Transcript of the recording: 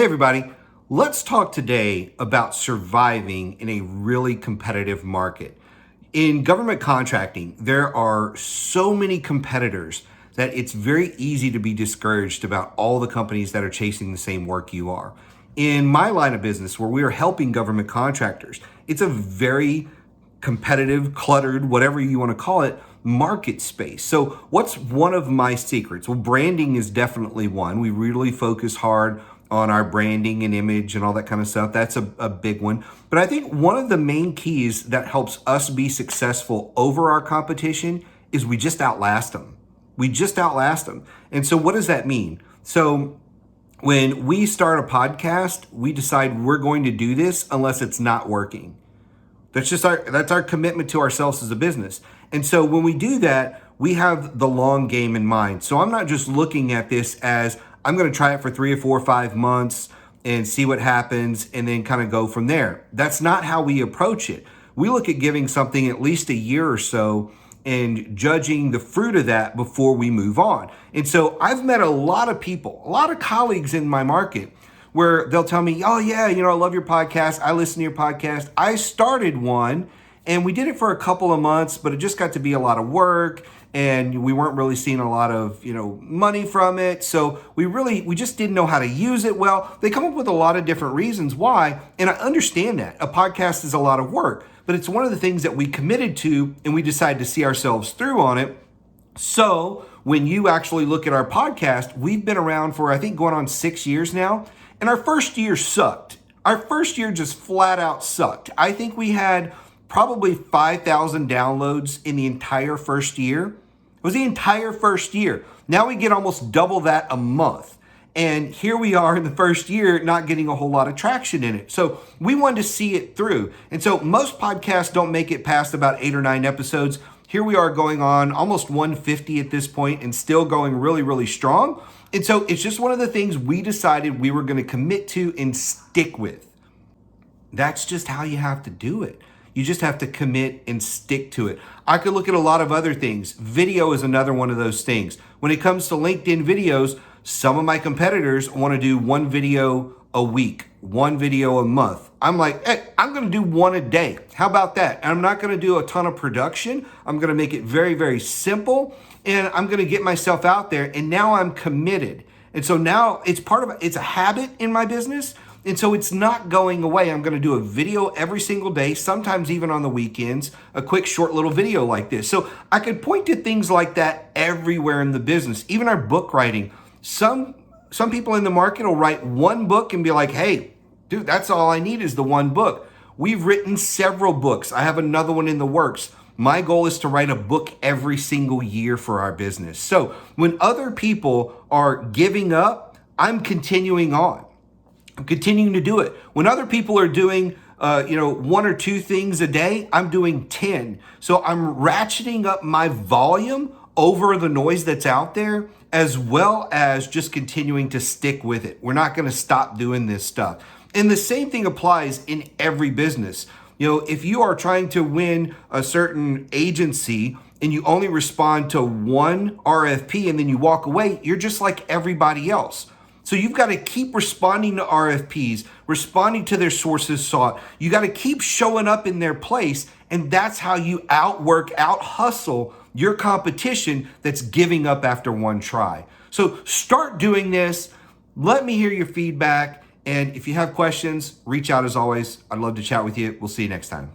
everybody, let's talk today about surviving in a really competitive market. In government contracting, there are so many competitors that it's very easy to be discouraged about all the companies that are chasing the same work you are. In my line of business, where we are helping government contractors, it's a very competitive, cluttered, whatever you want to call it, market space. So what's one of my secrets? Well, branding is definitely one. We really focus hard on our branding and image and all that kind of stuff. That's a big one. But I think one of the main keys that helps us be successful over our competition is we just outlast them. We just outlast them. And so what does that mean? So when we start a podcast, we decide we're going to do this unless it's not working. That's our commitment to ourselves as a business. And so when we do that, we have the long game in mind. So I'm not just looking at this as I'm going to try it for 3 or 4 or 5 months and see what happens and then kind of go from there. That's not how we approach it. We look at giving something at least a year or so and judging the fruit of that before we move on. And so I've met a lot of people, a lot of colleagues in my market where they'll tell me, oh yeah, I love your podcast. I listen to your podcast. I started one and we did it for a couple of months, but it just got to be a lot of work and we weren't really seeing a lot of, money from it. So we just didn't know how to use it well. They come up with a lot of different reasons why. And I understand that a podcast is a lot of work, but it's one of the things that we committed to and we decided to see ourselves through on it. So when you actually look at our podcast, we've been around for, I think, going on 6 years now. And our first year sucked. Our first year just flat out sucked. I think we had probably 5,000 downloads in the entire first year. It was the entire first year. Now we get almost double that a month. And here we are in the first year not getting a whole lot of traction in it. So we wanted to see it through. And so most podcasts don't make it past about 8 or 9 episodes. Here we are going on almost 150 at this point and still going really, really strong. And so it's just one of the things we decided we were going to commit to and stick with. That's just how you have to do it. You just have to commit and stick to it. I could look at a lot of other things. Video is another one of those things. When it comes to LinkedIn videos, some of my competitors want to do 1 video a week, 1 video a month. I'm like, hey, I'm going to do 1 a day. How about that? And I'm not going to do a ton of production. I'm going to make it very, very simple. And I'm going to get myself out there. And now I'm committed. And so now it's a habit in my business. And so it's not going away. I'm going to do a video every single day, sometimes even on the weekends, a quick short little video like this. So I could point to things like that everywhere in the business, even our book writing. Some people in the market will write 1 book and be like, hey, dude, that's all I need is the 1 book. We've written several books. I have another one in the works. My goal is to write a book every single year for our business. So when other people are giving up, I'm continuing on. I'm continuing to do it. When other people are doing 1 or 2 things a day, I'm doing 10. So I'm ratcheting up my volume over the noise that's out there, as well as just continuing to stick with it. We're not going to stop doing this stuff. And the same thing applies in every business. If you are trying to win a certain agency and you only respond to 1 RFP and then you walk away, you're just like everybody else. So you've got to keep responding to RFPs, responding to their sources sought. You got to keep showing up in their place. And that's how you out hustle your competition that's giving up after 1 try. So start doing this. Let me hear your feedback. And if you have questions, reach out as always. I'd love to chat with you. We'll see you next time.